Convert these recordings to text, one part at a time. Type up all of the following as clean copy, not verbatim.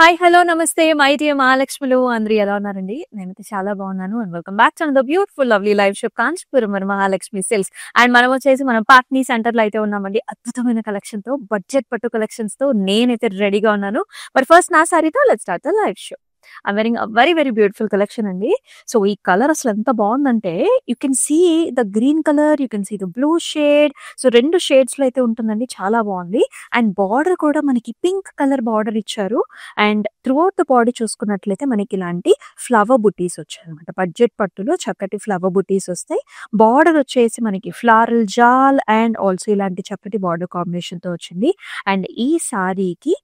Hi, hello, నమస్తే my dear మహాలక్ష్ములు అందరూ ఎలా ఉన్నారండి? నేనైతే చాలా బాగున్నాను. And welcome back to the beautiful lovely live show Kanchipuram మరి మహాలక్ష్మి సిల్క్స్. అండ్ మనం వచ్చేసి మనం పాట్నీ సెంటర్‌లో అయితే ఉన్నామండి. అద్భుతమైన కలెక్షన్‌తో, బడ్జెట్ పట్టు కలెక్షన్స్‌తో నేనైతే రెడీగా ఉన్నాను. బట్ ఫస్ట్ నా సారీతో let's start the live show. I'm wearing a very very beautiful collection అండి. సో ఈ కలర్ అసలు ఎంత బాగుందంటే you can see the green colour, you can see the blue shade. So 2 షేడ్స్‌లో అయితే ఉంటుందండి. చాలా బాగుంది. అండ్ బార్డర్ కూడా మనకి పింక్ కలర్ బార్డర్ ఇచ్చారు. అండ్ త్రూఅవుట్ ద బాడీ చూసుకున్నట్లయితే మనకి ఇలాంటి ఫ్లవర్ బుటీస్ వచ్చాయన్నమాట. బడ్జెట్ పట్టులో చక్కటి ఫ్లవర్ బుటీస్ వస్తాయి. బార్డర్ వచ్చేసి మనకి ఫ్లారల్ జాల్ అండ్ ఆల్సో ఇలాంటి చక్కటి బార్డర్ కాంబినేషన్ తో వచ్చింది. అండ్ ఈ సారీకి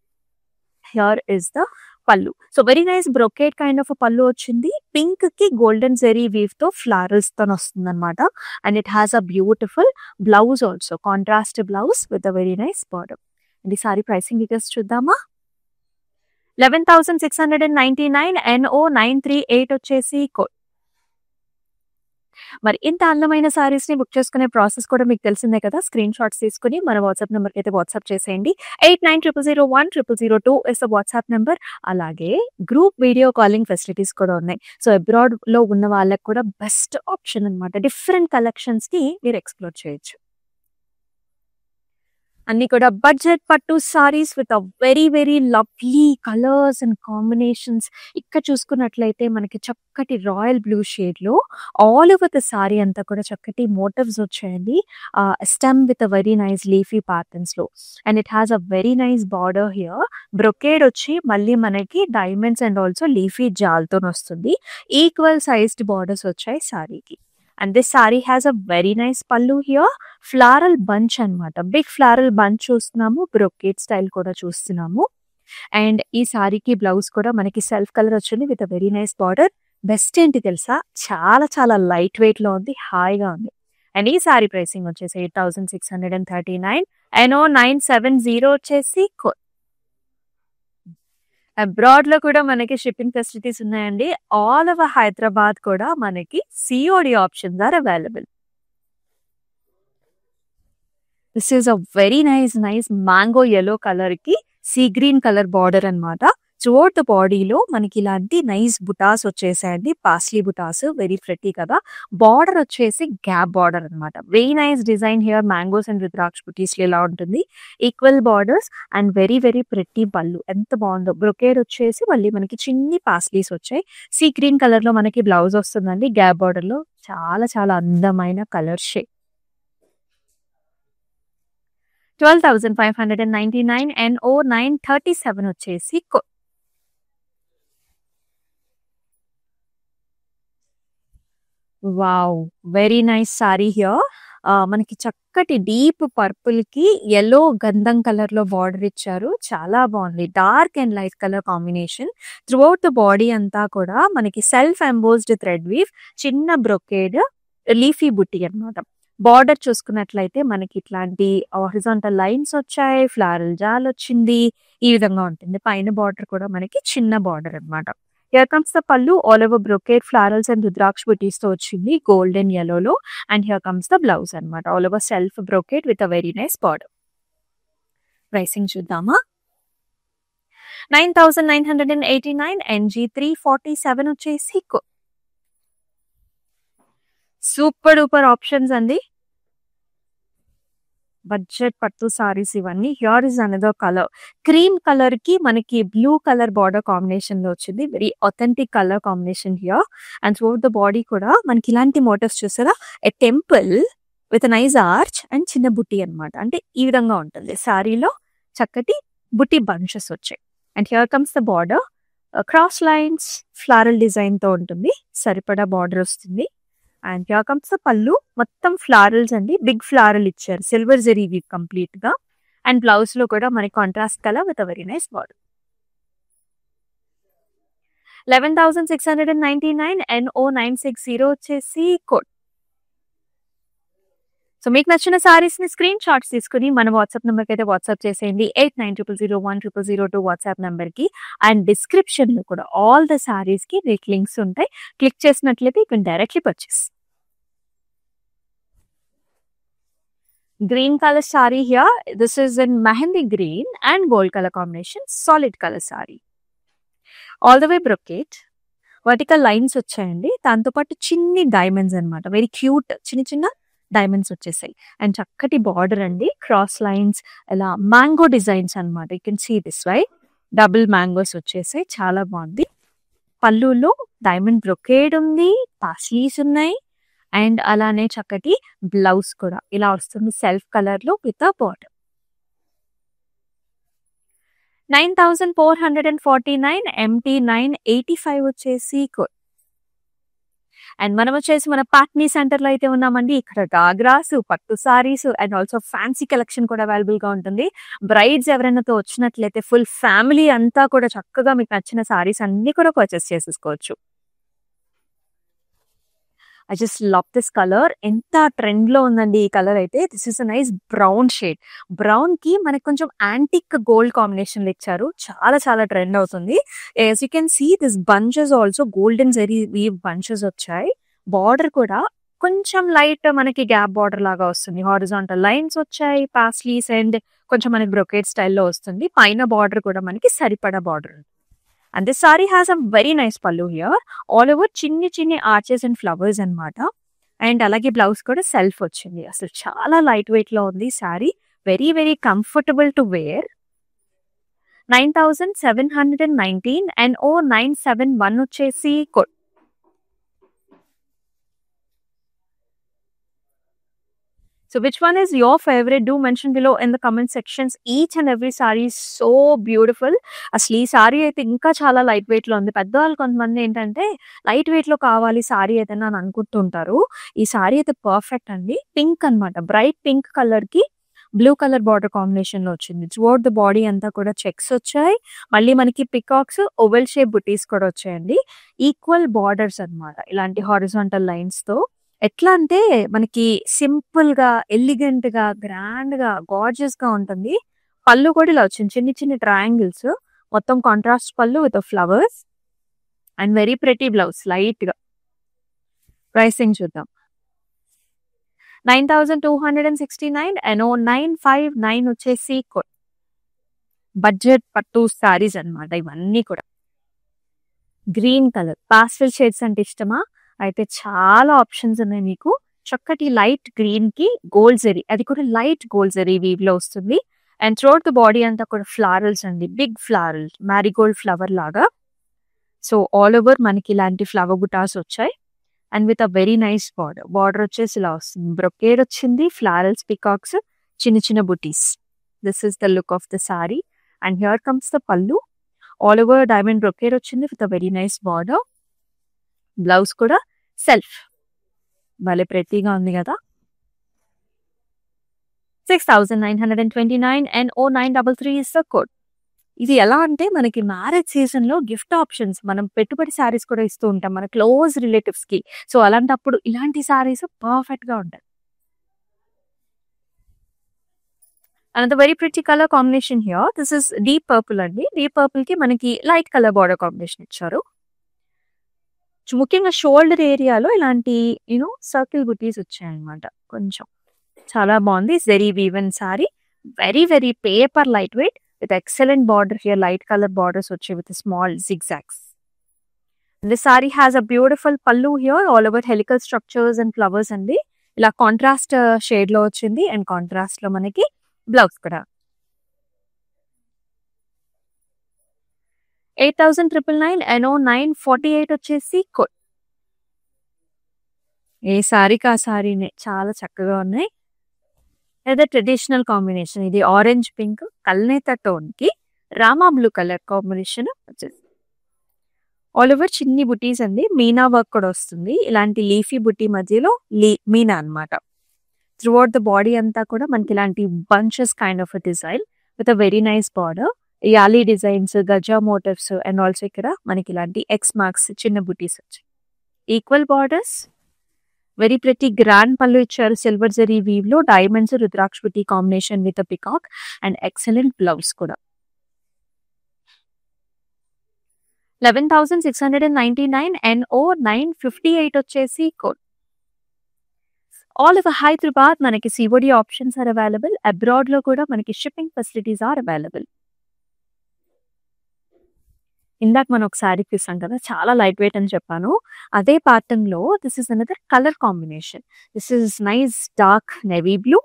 హియర్ ఇస్ ద పళ్ళు. So very nice brocade kind of పళ్ళు వచ్చింది. పింక్ కి గోల్డెన్ జెరీ వీవ్ తో ఫ్లారల్స్ తో వస్తుంది అనమాట. And it has a beautiful blouse also, contrast blouse with a very nice border. And ఈ సారీ ప్రైసింగ్ డీటెయిల్స్ చూద్దామా? 11,699 NO 938 వచ్చేసి కోడ్. మరి ఇంత అందమైన సారీస్ ని బుక్ చేసుకునే ప్రాసెస్ కూడా మీకు తెలిసిందే కదా. స్క్రీన్ షాట్స్ తీసుకుని మన వాట్సాప్ నెంబర్ కి అయితే వాట్సాప్ చేసేయండి. 8900010002 ఇస్ ద వాట్సాప్ నెంబర్. అలాగే గ్రూప్ వీడియో కాలింగ్ ఫెసిలిటీస్ కూడా ఉన్నాయి. సో అబ్రాడ్ లో ఉన్న వాళ్ళకి కూడా బెస్ట్ ఆప్షన్ అనమాట. డిఫరెంట్ కలెక్షన్స్ ని మీరు ఎక్స్ప్లోర్ చేయొచ్చు. అన్ని కూడా బడ్జెట్ పట్టు saris with a very very lovely colours and combinations. ఇక్కడ చూసుకున్నట్లయితే మనకి చక్కటి రాయల్ బ్లూ షేడ్ లో ఆల్ ఓవర్ ద సారీ అంతా కూడా చక్కటి మోటివ్స్ వచ్చాయండి. Stem with a very nice leafy patterns లో. And it has a very nice border here. Brocade వచ్చి మళ్ళీ మనకి డైమండ్స్ అండ్ ఆల్సో లీఫీ జాల్తో వస్తుంది. ఈక్వల్ సైజ్డ్ బార్డర్స్ వచ్చాయి సారీకి. And this sari has a very nice pallu here. Floral bunch అన్నమాట. Big floral bunch చూస్తున్నాము. బ్రొకేట్ స్టైల్ కూడా చూస్తున్నాము. అండ్ ఈ సారీకి బ్లౌజ్ కూడా మనకి సెల్ఫ్ కలర్ వచ్చింది with a very nice border. Best ఏంటి తెలుసా, చాలా చాలా లైట్ వెయిట్ లో ఉంది, హాయిగా ఉంది. అండ్ ఈ సారీ ప్రైసింగ్ వచ్చేసి 8,639. NO 970 వచ్చేసి అబ్రాడ్ లో కూడా మనకి షిప్పింగ్ ఫెసిలిటీస్ ఉన్నాయండి. ఆల్ ఓవర్ హైదరాబాద్ కూడా మనకి COD options are available. This is a very nice mango yellow colour కి సీ గ్రీన్ కలర్ బార్డర్ అన్నమాట. త్రూఅవుట్ ద బాడీలో మనకి ఇలాంటి నైస్ బుటాస్ వచ్చేసాయండి. పాస్లీ బుటాస్, వెరీ ప్రెటీ కదా. బార్డర్ వచ్చేసి గ్యాప్ బార్డర్ అన్నమాట. Very nice design here. Mangoes and rudraksha butis ఇలా ఉంటుంది. Equal borders and very very pretty pallu. ఎంత బాగుందో. బ్రొకేడ్ వచ్చేసి మళ్ళీ మనకి చిన్ని పాస్లీస్ వచ్చాయి. సీ గ్రీన్ కలర్ లో మనకి బ్లౌజ్ వస్తుందండి. గ్యాప్ బార్డర్ లో చాలా చాలా అందమైన కలర్ షేడ్. 12,599. NO 937 వచ్చేసి wow, very nice sorry here. మనకి చక్కటి డీప్ పర్పుల్ కి yellow గంధం కలర్ లో బార్డర్ ఇచ్చారు. చాలా బాగుంది. Dark and light colour combination. Throughout the body అంతా కూడా మనకి సెల్ఫ్ ఎంబోస్డ్ థ్రెడ్ వీవ్, చిన్న బ్రొకేడ్, లీఫీ బుట్టి అన్నమాట. బార్డర్ చూసుకున్నట్లయితే మనకి ఇట్లాంటి హారిజాంటల్ లైన్స్ వచ్చాయి. ఫ్లారల్ జాల్ వచ్చింది. ఈ విధంగా ఉంటుంది. పైన బార్డర్ కూడా మనకి చిన్న బార్డర్ అన్నమాట. Here comes the pallu. All over brocade florals and rudraksha butis తో వచ్చింది గోల్డెన్ yellow లో. And here comes the blouse అన్నమాట. All over self brocade with a very nice border. Pricing చూద్దామా? 9,989. NG 347 వచ్చేసి సూపర్ డూపర్ ఆప్షన్స్ అండి. బడ్జెట్ పట్టు సారీస్ ఇవన్నీ. Here is another colour. Cream colour కి మనకి బ్లూ కలర్ బార్డర్ కాంబినేషన్ లో వచ్చింది. Very authentic colour combination here. And throughout the body కూడా మనకి ఇలాంటి మోటివ్స్ చూసారా. ఎ temple with nice arch and చిన్న బుట్టి అన్నమాట. అంటే ఈ విధంగా ఉంటుంది. సారీలో చక్కటి బుట్టి బంచెస్ వచ్చాయి. And here comes the border. Cross lines floral design తో ఉంటుంది. సరిపడా బార్డర్ వస్తుంది. అండ్ హియర్ కమ్స్ ద పల్లు. మొత్తం ఫ్లారల్స్ అండి. బిగ్ ఫ్లారల్ ఇచ్చారు. సిల్వర్ జెరీ వీవ్ కంప్లీట్ గా. అండ్ బ్లౌజ్ లో కూడా మనకి contrast colour with a very nice border. 11,699. NO 960 వచ్చేసి కోడ్. సో మీకు నచ్చిన సారీస్ ని స్క్రీన్ షాట్స్ తీసుకుని మన వాట్సాప్ నెంబర్ కి అయితే వాట్సాప్ చేసేయండి. 8900010002 వాట్సాప్ నెంబర్ కి. అండ్ డిస్క్రిప్షన్ లో కూడా ఆల్ ద సారీస్ కి మీకు లింక్స్ ఉంటాయి. క్లిక్ చేసినట్లయితే you can directly purchase. Green color saree here. This is in mehendi green and gold color combination. Solid color saree. All the way brocade, vertical lines వచ్చాయండి. దాంతో పాటు చిన్ని డైమండ్స్ అన్నమాట. Very cute చిన్న చిన్న diamonds వచ్చేసాయి. And చక్కటి border అండి. క్రాస్ లైన్స్ ఇలా మ్యాంగో డిజైన్స్ అన్నమాట. You can see this right. Double mangoes వచ్చేసాయి. చాలా బాగుంది. పళ్ళులో డైమండ్ బ్రొకేడ్ ఉంది, పాస్లీస్ ఉన్నాయి. అండ్ అలానే చక్కటి బ్లౌజ్ కూడా ఇలా వస్తుంది సెల్ఫ్ కలర్ లో విత్ అ బార్డర్. 9449 MT 985 వచ్చేసి కోడ్. అండ్ మనం వచ్చేసి మన పాట్నీ సెంటర్ లో అయితే ఉన్నామండి. ఇక్కడ గాగ్రాస్, పట్టు saris and also fancy collection కూడా అవైలబుల్ గా ఉంటుంది. బ్రైడ్స్ ఎవరైనాతో వచ్చినట్లయితే ఫుల్ ఫ్యామిలీ అంతా కూడా చక్కగా మీకు నచ్చిన సారీస్ అన్ని కూడా పర్చేస్ చేసేసుకోవచ్చు. I just love this colour. ఎంత ట్రెండ్ లో ఉందండి ఈ కలర్ అయితే. This is a nice brown shade. Brown కి మనకి కొంచెం యాంటిక్ గోల్డ్ కాంబినేషన్ ఇచ్చారు. చాలా చాలా ట్రెండ్ అవుతుంది. As you can see this bunches also golden zari weave bunches వచ్చాయి. బార్డర్ కూడా కొంచెం లైట్ మనకి గ్యాప్ బార్డర్ లాగా వస్తుంది. హారిజాంటల్ లైన్స్ వచ్చాయి, పాస్లీస్ అండ్ కొంచెం మనకి బ్రొకేట్ స్టైల్లో వస్తుంది. పైన బార్డర్ కూడా మనకి సరిపడా border. And this saree has a very nice pallu here. All over చిన్ని చిన్ని ఆర్చెస్ అండ్ ఫ్లవర్స్ అన్నమాట. అండ్ అలాగే బ్లౌజ్ కూడా సెల్ఫ్ వచ్చింది. అసలు చాలా లైట్ వెయిట్ లో ఉంది sari. Very very comfortable to wear. 9719 and 0971 వచ్చేసి code. So which one is your favorite? Do mention below in the comment sections. Each and every saree is so beautiful. అసలు ఈ sorry అయితే ఇంకా చాలా లైట్ వెయిట్ లో ఉంది. పెద్దవాళ్ళు కొంతమంది ఏంటంటే లైట్ వెయిట్ లో కావాలి సారీ ఏదైనా అని అనుకుంటుంటారు. ఈ సారీ అయితే పర్ఫెక్ట్ అండి. పింక్ అన్నమాట. బ్రైట్ పింక్ కలర్ కి బ్లూ కలర్ బార్డర్ కాంబినేషన్ లో వచ్చింది. త్రూఅవుట్ ద బాడీ అంతా కూడా చెక్స్ వచ్చాయి. మళ్ళీ మనకి పికాక్స్, ఓవెల్ షేప్ బుటీస్ కూడా వచ్చాయండి. ఈక్వల్ బార్డర్స్ అన్నమాట. ఇలాంటి హారిజాంటల్ లైన్స్ తో ఎట్లా అంటే మనకి సింపుల్ గా, ఎలిగెంట్ గా, గ్రాండ్ గా, గార్జియస్ గా ఉంటుంది. పళ్ళు కూడా ఇలా వచ్చింది. చిన్ని చిన్ని ట్రయాంగిల్స్. మొత్తం కాంట్రాస్ట్ పళ్ళు with flowers and very pretty blouse light గా. ప్రైసింగ్ చూద్దాం. 9269 అండ్ 0959 వచ్చేసి కోడ్. బడ్జెట్ పట్టు సారీస్ అన్నమాట ఇవన్నీ కూడా. గ్రీన్ కలర్, పాస్టల్ షేడ్స్ అంటే ఇష్టమా? అయితే చాలా ఆప్షన్స్ ఉన్నాయి మీకు. చక్కటి లైట్ గ్రీన్ కి గోల్డ్ జరీ, అది కూడా లైట్ గోల్డ్ జరీ వీవ్ లో వస్తుంది. అండ్ త్రూఅవుట్ ద బాడీ అంతా కూడా ఫ్లారల్స్ అండి. బిగ్ ఫ్లారల్, మ్యారీగోల్డ్ ఫ్లవర్ లాగా. సో ఆల్ ఓవర్ మనకి ఇలాంటి ఫ్లవర్ బుటాస్ వచ్చాయి. And with a very nice border. Border వచ్చేసి ఇలా వస్తుంది. బ్రొకేడ్ వచ్చింది, ఫ్లారల్స్, పికాక్స్, చిన్న చిన్న బుటీస్. This is the look of the sorry. And here comes the pallu. All over diamond brocade వచ్చింది with a very nice border. Blouse కూడా self. భలే ప్రెట్టీగా ఉంది కదా. 6929 అండ్ 0933 ఇస్ ద కోడ్. ఇది ఎలా అంటే మనకి మ్యారేజ్ సీజన్ లో గిఫ్ట్ ఆప్షన్స్, మనం పెట్టుబడి శారీస్ కూడా ఇస్తూ ఉంటాం మన క్లోజ్ రిలేటివ్స్ కి. సో అలాంటప్పుడు ఇలాంటి శారీస్ పర్ఫెక్ట్ గా ఉంటాయి. Another very pretty color combination here. This is deep purple అండి. డీప్ పర్పుల్ కి మనకి లైట్ కలర్ బార్డర్ కాంబినేషన్ ఇచ్చారు. ముఖ్యంగా షోల్డర్ ఏరియాలో ఇలాంటి సర్కిల్ బుటీస్ వచ్చాయన్నమాట. కొంచెం చాలా బాగుంది. Zari woven sari. Very very paper light weight with excellent border here. Light colour borders వచ్చాయి with small zigzags. This sari has a beautiful pallu here. All over helical structures and flowers అండి. ఇలా కాంట్రాస్ట్ షేడ్ లో వచ్చింది. అండ్ కాంట్రాస్ట్ లో మనకి blouse కూడా. 8999 and 0948 వచ్చేసి code. ఏ సారీకి ఆ సారీనే. చాలా చక్కగా ఉన్నాయి. లేదా ట్రెడిషనల్ కాంబినేషన్. ఇది ఆరెంజ్ పింక్ కల్నేత టోన్ కి రామా బ్లూ కలర్ కాంబినేషన్ వచ్చేసి. ఆల్ ఓవర్ చిన్ని బుటీస్ అండి. మీనా వర్క్ కూడా వస్తుంది. ఇలాంటి లీఫీ బుటీ మధ్యలో మీనా అన్నమాట. త్రూఅవుట్ ద బాడీ అంతా కూడా మనకి ఇలాంటి bunches kind of design with a very nice border. Yali designs, gaja motifs and also ఇక్కడ మనకి ఇలాంటి ఎక్స్ మార్క్స్ చిన్న బుటీస్ వచ్చాయి. Equal borders, very pretty grand pallu ఇచ్చారు. సిల్వర్ జరీ వీవ్ లో diamonds, rudraksha buti combination with peacock and excellent blouse కూడా. 11,699 అండ్ 0958 వచ్చేసి కోడ్. ఆల్ ఓవర్ హైదరాబాద్ మనకి COD options are available. Abroad లో కూడా మనకి షిప్పింగ్ ఫెసిలిటీస్ ఆర్ అవైలబుల్. ఇందాక మనం ఒక శారీ చూసాం కదా, చాలా లైట్ వెయిట్ అని చెప్పాను. అదే ప్యాటర్న్ లో this is another colour combination. This is nice dark navy blue,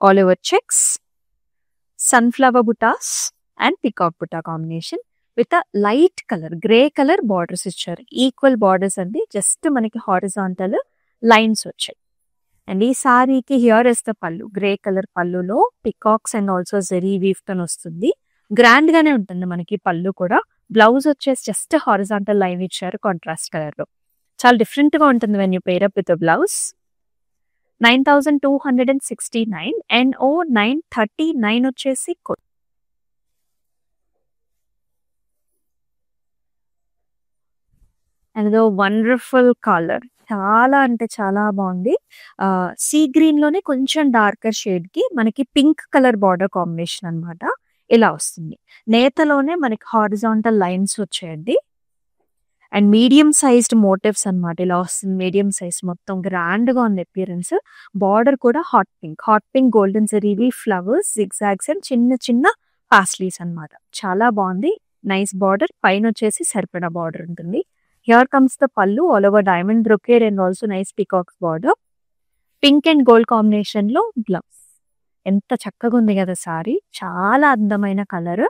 all over checks, sunflower butas and peacock buta combination with light colour grey colour borders ఇచ్చారు. ఈక్వల్ బార్డర్స్ అండి, జస్ట్ మనకి హారిజాంటల్ లైన్స్ వచ్చాయి. And ఈ సారీకి here is the pallu, grey colour పళ్ళులో peacocks and also zari weave తో వస్తుంది. Grand గానే ఉంటుంది మనకి పళ్ళు కూడా. బ్లౌజ్ వచ్చేసి జస్ట్ హారిజాంటల్ లైన్ ఇచ్చారు కాంట్రాస్ట్ కలర్ లో. చాలా డిఫరెంట్ గా ఉంటుంది when you pair up with blouse. 9269 NO 939 వచ్చేసి కోడ్. అండ్ వండర్ఫుల్ కలర్, చాలా అంటే చాలా బాగుంది. సీ గ్రీన్ లోనే కొంచెం డార్కర్ షేడ్ కి మనకి పింక్ కలర్ బార్డర్ కాంబినేషన్ అన్నమాట. ఇలా వస్తుంది. నేతలోనే మనకి హారిజాంటల్ లైన్స్ వచ్చాయండి. అండ్ మీడియం సైజ్డ్ మోటివ్స్ అన్నమాట. ఇలా వస్తుంది మీడియం సైజ్, మొత్తం గ్రాండ్ గా ఉంది అపియరెన్స్. బార్డర్ కూడా హాట్ పింక్ గోల్డెన్ జరీవి ఫ్లవర్స్, జిగ్జాగ్స్ అండ్ చిన్న చిన్న పాస్లీస్ అన్నమాట. చాలా బాగుంది. Nice border. పైన వచ్చేసి సరిపడా బార్డర్ ఉంటుంది. Here comes the pallu, all over diamond brocade and also nice peacocks border. Pink and gold combination లో బ్లౌజ్. ఎంత చక్కగా ఉంది కదా సారీ, చాలా అందమైన కలర్.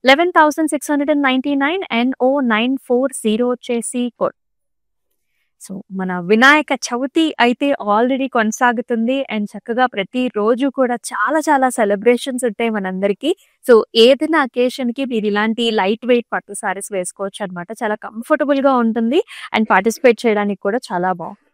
11,699 NO 940 వచ్చేసి కోడ్. సో మన వినాయక చవితి అయితే ఆల్రెడీ కొనసాగుతుంది. అండ్ చక్కగా ప్రతి రోజు కూడా చాలా చాలా సెలబ్రేషన్స్ ఉంటాయి మనందరికీ. సో ఏదైనా అకేషన్ కి మీరు ఇలాంటి లైట్ వెయిట్ పట్టు సారీస్ వేసుకోవచ్చు అనమాట. చాలా కంఫర్టబుల్ గా ఉంటుంది అండ్ పార్టిసిపేట్ చేయడానికి కూడా చాలా బాగుంది.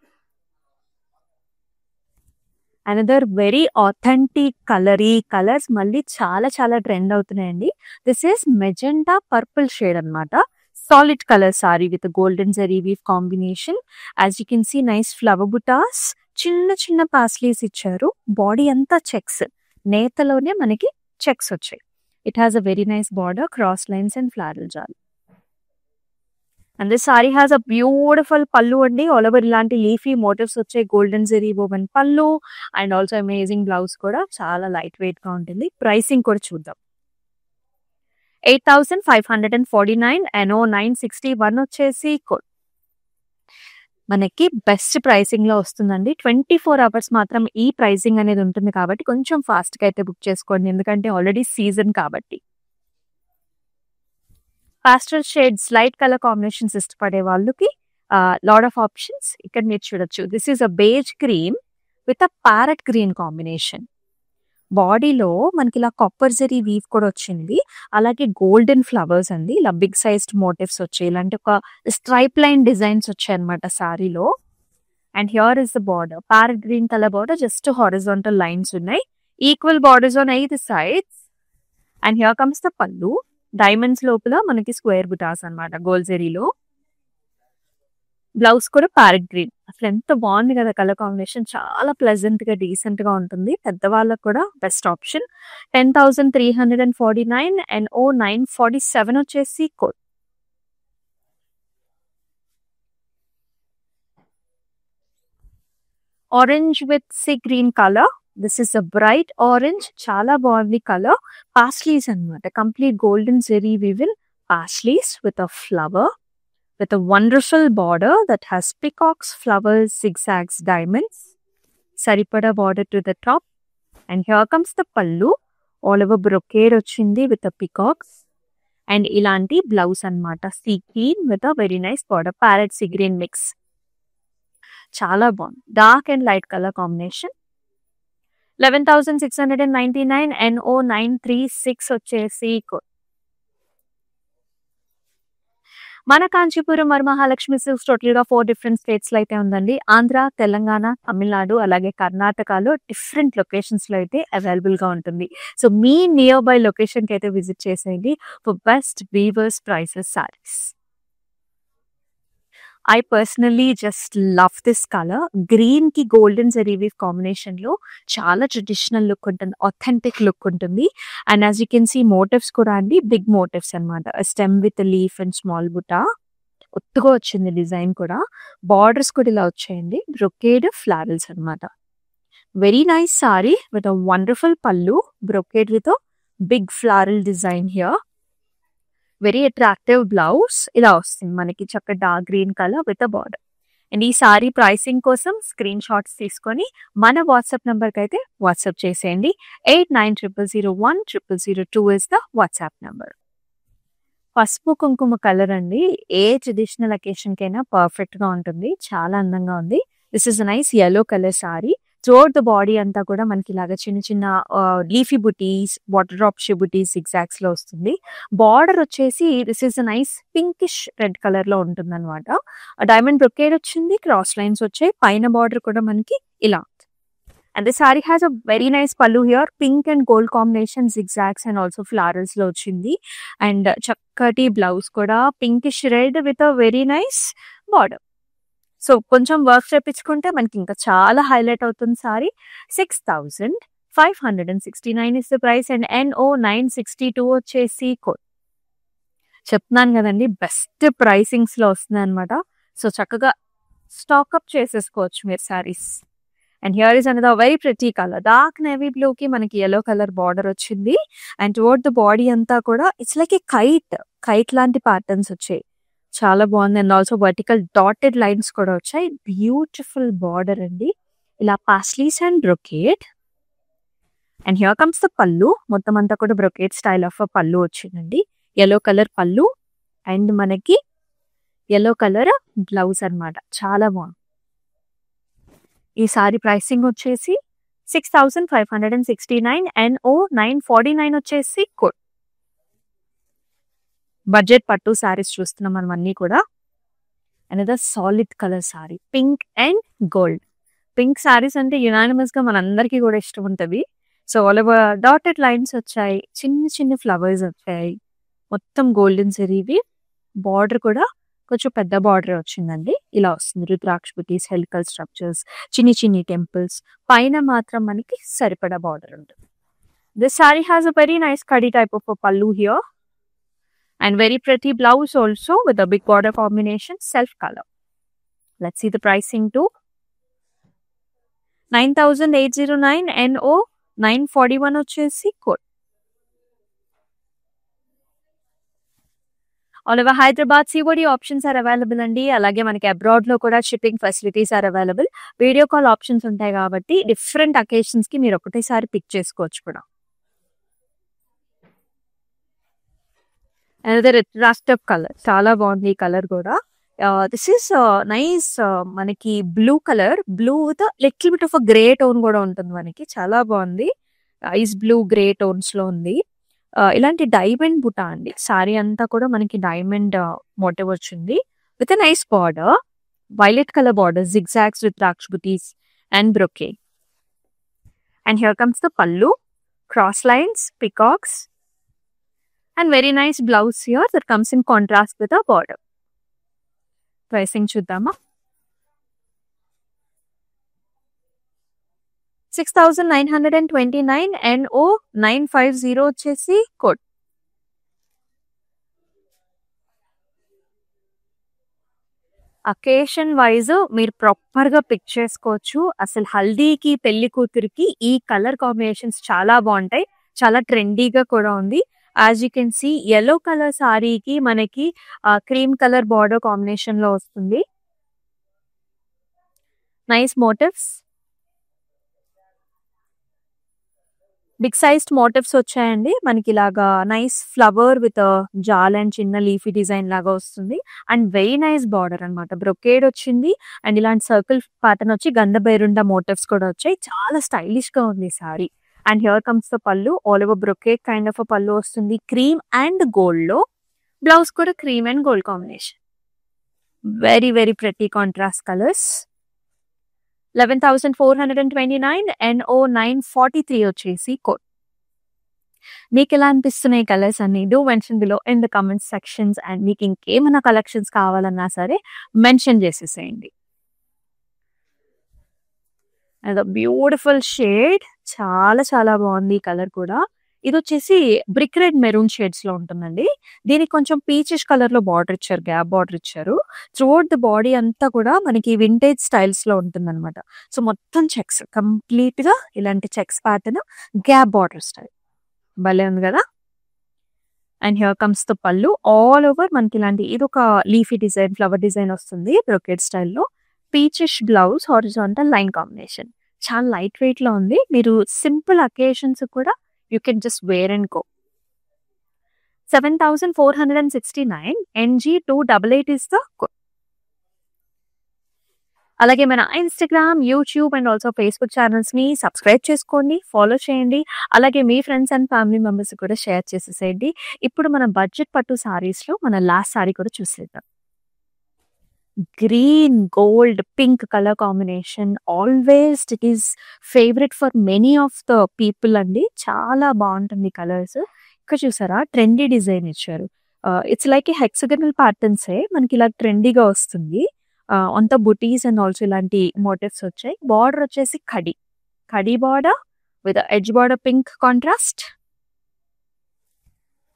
Another very authentic colour. ఈ కలర్స్ మళ్ళీ చాలా చాలా ట్రెండ్ అవుతున్నాయండి. This is magenta purple shade అన్నమాట. Solid colour sari with golden zari weave combination. As you can see nice flower butas, చిన్న చిన్న పాస్లీస్ ఇచ్చారు. బాడీ అంతా చెక్స్, నేతలోనే మనకి చెక్స్ వచ్చాయి. It has a very nice border, cross lines and floral jaal. And this sari has a beautiful pallu అండి. All over ఇలాంటి leafy motifs వచ్చే golden zari woven pallu and also amazing blouse కూడా చాలా లైట్ వెయిట్ గా ఉంటుంది. ప్రైసింగ్ కూడా చూద్దాం. 8,549 NO 961 వచ్చేసి కోడ్. మనకి బెస్ట్ ప్రైసింగ్ లో వస్తుందండి. 24 hours మాత్రం ఈ ప్రైసింగ్ అనేది ఉంటుంది కాబట్టి కొంచెం ఫాస్ట్ గా అయితే బుక్ చేసుకోండి, ఎందుకంటే ఆల్రెడీ సీజన్ కాబట్టి. పాస్టల్ షేడ్స్, లైట్ కలర్ కాంబినేషన్స్ ఇష్టపడే వాళ్ళకి లాట్ ఆఫ్ ఆప్షన్స్ ఇక్కడ మీరు చూడొచ్చు. This is a beige cream with a parrot green combination. బాడీలో మనకి ఇలా కాపర్ జరీ వీవ్ కూడా వచ్చింది. అలాగే గోల్డెన్ ఫ్లవర్స్ అండి, ఇలా బిగ్ సైజ్డ్ మోటివ్స్ వచ్చాయి. ఇలాంటి ఒక స్ట్రైప్ లైన్ డిజైన్స్ వచ్చాయి అనమాట సారీలో. And here is the border, parrot green colour border, just horizontal lines ఉన్నాయి. ఈక్వల్ బార్డర్స్ ఆన్ ఐదు sides. And here comes the pallu. Diamonds లోపల మనకి స్క్వేర్ బుటాస్ అన్నమాట గోల్డ్ జరీలో. బ్లౌజ్ కూడా ప్యారెట్ గ్రీన్. అసలు ఎంత బాగుంది కదా కలర్ కాంబినేషన్. చాలా ప్లెజెంట్ గా డీసెంట్ గా ఉంటుంది. పెద్దవాళ్ళకు కూడా బెస్ట్ ఆప్షన్. 10,349 NO 947 వచ్చేసి code. Orange with sea green colour. This is a bright orange. చాలా బాగుంది కలర్. పాస్లీస్ అన్నమాట, complete golden zari woven paisleys with a flower with a wonderful border that has peacocks, flowers, zigzags, diamonds. Saripada border to the top. And here comes the pallu. All over brocade ochindi with the peacocks. And ilanti blouse anmata. Sea green with a very nice border. Parrot sea green mix. Chala bond. Dark and light color combination. 11,699 NO 936 వచ్చేసి code. మన Kanchipuram Varamahalakshmi silks total గా 4 different states లో అయితే ఉందండి. ఆంధ్ర, తెలంగాణ, తమిళనాడు అలాగే కర్ణాటకలో different locations లో అయితే అవైలబుల్ గా ఉంటుంది. సో మీ నియర్ బై లొకేషన్ కి అయితే విజిట్ చేసేయండి for best weavers prices saris. I personally just love this color. Green కి గోల్డెన్ జరీ వీవ్ కాంబినేషన్ లో చాలా ట్రెడిషనల్ లుక్ ఉంటుంది, ఆథెంటిక్ లుక్ ఉంటుంది. And as you can see motives కూడా అండి బిగ్ మోటివ్స్ అనమాట. Stem with leaf and small buta ఒత్తుగా వచ్చింది డిజైన్ కూడా. బార్డర్స్ కూడా ఇలా వచ్చాయండి, బ్రొకేడ్ ఫ్లారల్స్ అనమాట. Very nice sari with a wonderful pallu, brocade with big floral design here. Very attractive blouse ఇలా వస్తుంది మనకి చక్క dark green colour with a border. And ఈ సారీ ప్రైసింగ్ కోసం స్క్రీన్ షాట్స్ తీసుకొని మన వాట్సాప్ నెంబర్కి అయితే వాట్సాప్ చేసేయండి. 8900010002 ఇస్ ద వాట్సాప్ నెంబర్. పసుపు కుంకుమ కలర్ అండి. ఏ ట్రెడిషనల్ అకేషన్ కైనా పర్ఫెక్ట్ గా ఉంటుంది. చాలా అందంగా ఉంది. This is nice yellow colour sorry. Throughout the body అంతా కూడా మనకి ఇలాగా చిన్న చిన్న లీఫీ బుటీస్, వాటర్ డ్రాప్ బుటీస్ ఎగ్జాక్ట్స్ లో వస్తుంది. బార్డర్ వచ్చేసి this is nice pinkish red colour లో ఉంటుంది అనమాట. డైమండ్ బ్రొకేడ్ వచ్చింది, క్రాస్ లైన్స్ వచ్చాయి, పైన బార్డర్ కూడా మనకి ఇలా. And the saree has a very nice pallu here, pink and gold combination, zigzags and also florals lo ochindi. And chakkati blouse kuda pinkish red with a very nice border. So koncham work cheppichukunte manaki inka chaala highlight avutundi saree. 6569 is the price and NO 962 వచ్చేసి code. చెప్తున్నాను కదండి, best pricings లో వస్తుంది అనమాట. So చక్కగా స్టాక్అప్ చేసేసుకోవచ్చు మీరు saris. And here is another very pretty colour, dark navy blue కి మనకి yellow కలర్ బార్డర్ వచ్చింది. అండ్ టువర్డ్ ద బాడీ అంతా కూడా ఇట్స్ లైక్ ఏ కైట్ లాంటి ప్యాటర్న్స్ వచ్చాయి. చాలా బాగుంది. And also vertical dotted lines కూడా వచ్చాయి. బ్యూటిఫుల్ బార్డర్ అండి, ఇలా paisleys and brocade. And here comes the పల్లు. మొత్తం అంతా కూడా బ్రొకేడ్ స్టైల్ ఆఫ్ పల్లు వచ్చిందండి. yellow కలర్ పల్లు అండ్ మనకి yellow కలర్ బ్లౌజ్ అన్నమాట. చాలా బాగుంది. ఈ సారీ ప్రైసింగ్ వచ్చేసి 6569 NO 949 వచ్చేసి కోడ్. బడ్జెట్ పట్టు సారీస్ చూస్తున్నాం మనం అన్ని కూడా. Another solid colour sorry, pink and gold. Pink saris అంటే యునానిమస్ గా మనందరికీ కూడా ఇష్టం ఉంటుంది. So all over dotted lines వచ్చాయి, చిన్న చిన్న ఫ్లవర్స్ వచ్చాయి, మొత్తం గోల్డెన్ జరీవి. బార్డర్ కూడా కొంచెం పెద్ద బార్డర్ వచ్చిందండి. ఇలా వస్తుంది, రుద్రాక్ష బుటీస్, హెలికల్ స్ట్రక్చర్స్, చిన్ని చిన్ని టెంపుల్స్, పైన మాత్రం మనకి సరిపడా బార్డర్ ఉంటుంది. This sari has a very nice khadi type of పల్లు here and very pretty blouse also with a big border combination, self color. Let's see the pricing too. 9809 NO 941 వచ్చేసి code. All over Hyderabad COD options are available అండి. అలాగే మనకి abroad లో కూడా shipping facilities are available. Video call options ఉంటాయి కాబట్టి different occasions కి మీరు ఒకటేసారి పిక్ చేసుకోవచ్చు కూడా. అనదర్ రస్ట్ అప్ కలర్, చాలా బాగుంది ఈ కలర్ కూడా. దిస్ ఈస్ నైస్ మనకి blue colour, blue with little bit of grey tone కూడా ఉంటుంది మనకి. చాలా బాగుంది, ఐస్ బ్లూ గ్రే టోన్స్ లో ఉంది. ఇలాంటి డైమండ్ బుటా అండి. సారీ అంతా కూడా మనకి డైమండ్ మోటివ్ వచ్చింది with a nice border, violet colour border, zigzags with rudraksha butis and brocade. And here comes the pallu, cross lines, peacocks and very nice blouse here that comes in contrast with the border. Pricing chuddama. 6929 NO 950 వచ్చేసి code. Occasion wise మీరు proper గా pick చేసుకోవచ్చు. అసలు హల్దీకి, పెళ్లి కూతురికి ఈ colour combinations చాలా బాగుంటాయి, చాలా ట్రెండీగా కూడా ఉంది. As you can see yellow colour సారీకి మనకి క్రీమ్ కలర్ బార్డర్ కాంబినేషన్ లో వస్తుంది. Nice motifs, big sized motifs వచ్చాయండి మనకి. ఇలాగా nice flower with jaal and చిన్న లీఫీ డిజైన్ లాగా వస్తుంది. అండ్ వెరీ నైస్ బార్డర్ అనమాట, బ్రొకేడ్ వచ్చింది. అండ్ ఇలాంటి సర్కిల్ ప్యాటర్న్ వచ్చి గంధబైరుండ మోటివ్స్ కూడా వచ్చాయి. చాలా స్టైలిష్ గా ఉంది sari. And here comes the pallu, all over brocade kind of a pallu వస్తుంది, cream and gold లో. Blouse కూడా cream and gold combination. Very very pretty contrast colors. 11,429 NO 943 వచ్చేసి code. మీకు ఎలా అనిపిస్తున్నాయి కలర్స్ అన్ని? Do mention below in the comment sections. And మీకు ఇంకేమైనా కలెక్షన్స్ కావాలన్నా సరే మెన్షన్ చేసేసేయండి. అండ్ బ్యూటిఫుల్ షేడ్, చాలా చాలా బాగుంది ఈ కలర్ కూడా. ఇది వచ్చేసి బ్రిక్ రెడ్ మెరూన్ షేడ్స్ లో ఉంటుందండి. దీనికి కొంచెం పీచిష్ కలర్ లో బార్డర్ ఇచ్చారు, గ్యాప్ బార్డర్ ఇచ్చారు. త్రూఅవుట్ ద బాడీ అంతా కూడా మనకి వింటేజ్ స్టైల్స్ లో ఉంటుంది అనమాట. సో మొత్తం చెక్స్, కంప్లీట్ గా ఇలాంటి checks pattern, gap border style. భలే ఉంది కదా. And here comes the pallu. All over మనకి ఇలాంటి ఇదొక లీఫీ డిజైన్, ఫ్లవర్ డిజైన్ వస్తుంది బ్రొకేడ్ స్టైల్‌లో. Peachish blouse, horizontal line combination. చాలా లైట్ వెయిట్‌లో ఉంది. మీరు సింపుల్ అకేషన్స్ కూడా you can just wear and go. 7,469 NG288 is the code. అలాగే మన Instagram, YouTube and also Facebook ఛానల్స్‌ని సబ్స్క్రైబ్ చేసుకోండి, ఫాలో చేయండి. అలాగే మీ ఫ్రెండ్స్ అండ్ ఫ్యామిలీ మెంబర్స్‌కి కూడా షేర్ చేసేసేయండి. ఇప్పుడు మన బడ్జెట్ పట్టు సారీస్‌లో మన లాస్ట్ సారీ కూడా చూసేద్దాం. Green, gold, pink colour combination always it is favourite for many of the people అండి. చాలా బాగుంటుంది కలర్స్. ఇక్కడ చూసారా ట్రెండీ డిజైన్ ఇచ్చారు. ఇట్స్ లైక్ ఏ హెక్సగనల్ ప్యాటర్న్సే మనకి ఇలా ట్రెండీగా వస్తుంది. అంతా బుటీస్ అండ్ ఆల్సో ఇలాంటి మోటివ్స్ వచ్చాయి. బార్డర్ వచ్చేసి కడి border with edge border pink contrast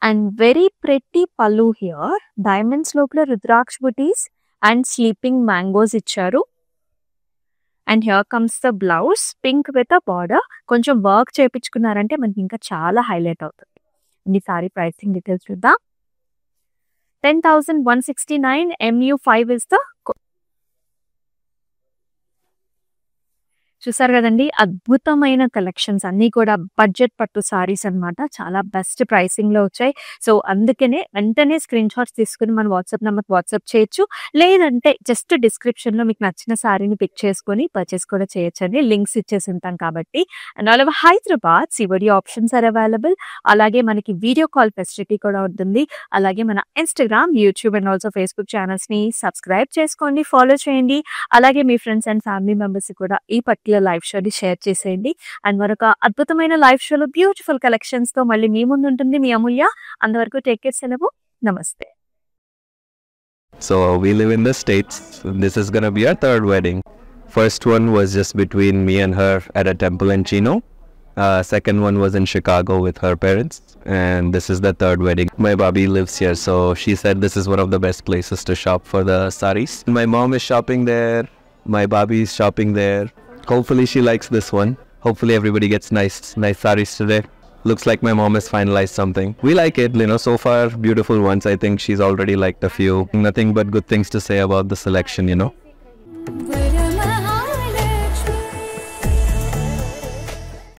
and very pretty పల్లు హియర్. డైమండ్స్ లోపల రుద్రాక్ష బుటీస్ అండ్ స్లీపింగ్ మ్యాంగోస్ ఇచ్చారు. And here comes the blouse pink with a border. కొంచెం వర్క్ చేయించుకున్నారంటే మనకి ఇంకా చాలా హైలైట్ అవుతుంది. ఈ సారీ ప్రైసింగ్ డీటెయిల్స్ చూద్దాం. 10,169 MU5 ఇస్ ద కోడ్. చూసారు కదండి, అద్భుతమైన కలెక్షన్స్ అన్నీ కూడా బడ్జెట్ పట్టు సారీస్ అన్నమాట. చాలా బెస్ట్ ప్రైసింగ్‌లో వచ్చాయి. సో, అందుకనే వెంటనే స్క్రీన్ షాట్స్ తీసుకొని మన వాట్సాప్ నెంబర్‌కి వాట్సాప్ చేయొచ్చు. లేదంటే జస్ట్ డిస్క్రిప్షన్‌లో మీకు నచ్చిన సారీని పిక్ చేసుకొని పర్చేస్ కూడా చేయొచ్చండి. లింక్స్ ఇచ్చేసి ఉంటాం కాబట్టి. And all over Hyderabad COD options are available. అలాగే మనకి వీడియో కాల్ ఫెసిలిటీ కూడా ఉంటుంది. అలాగే మన Instagram, YouTube and also Facebook ఛానల్స్‌ని సబ్స్క్రైబ్ చేసుకోండి, ఫాలో చేయండి. అలాగే మీ ఫ్రెండ్స్ అండ్ ఫ్యామిలీ మెంబర్స్‌కి కూడా ఈ పర్టిక్యులర్ లైవ్ షోని షేర్ చేసేయండి. అండ్ మరొక అద్భుతమైన లైవ్ షోలో బ్యూటిఫుల్ కలెక్షన్స్‌తో మళ్ళీ మీ ముందు ఉంటుంది మీ అమూల్య. అంతవరకు టేక్ కేర్, సెలవు, నమస్తే. So we live in the States. This is gonna be our third wedding. First one was just between me and her at a temple in Chino. Second one was in Chicago with her parents. And this is the third wedding. My Bobby lives here, so she said this is one of the best places to shop for the saris. My mom is shopping there. My Bobby is shopping there. Hopefully she likes this one. Hopefully everybody gets nice saris today. Looks like my mom has finalized something. We like it, so far beautiful ones. I think she's already liked a few. Nothing but good things to say about the selection,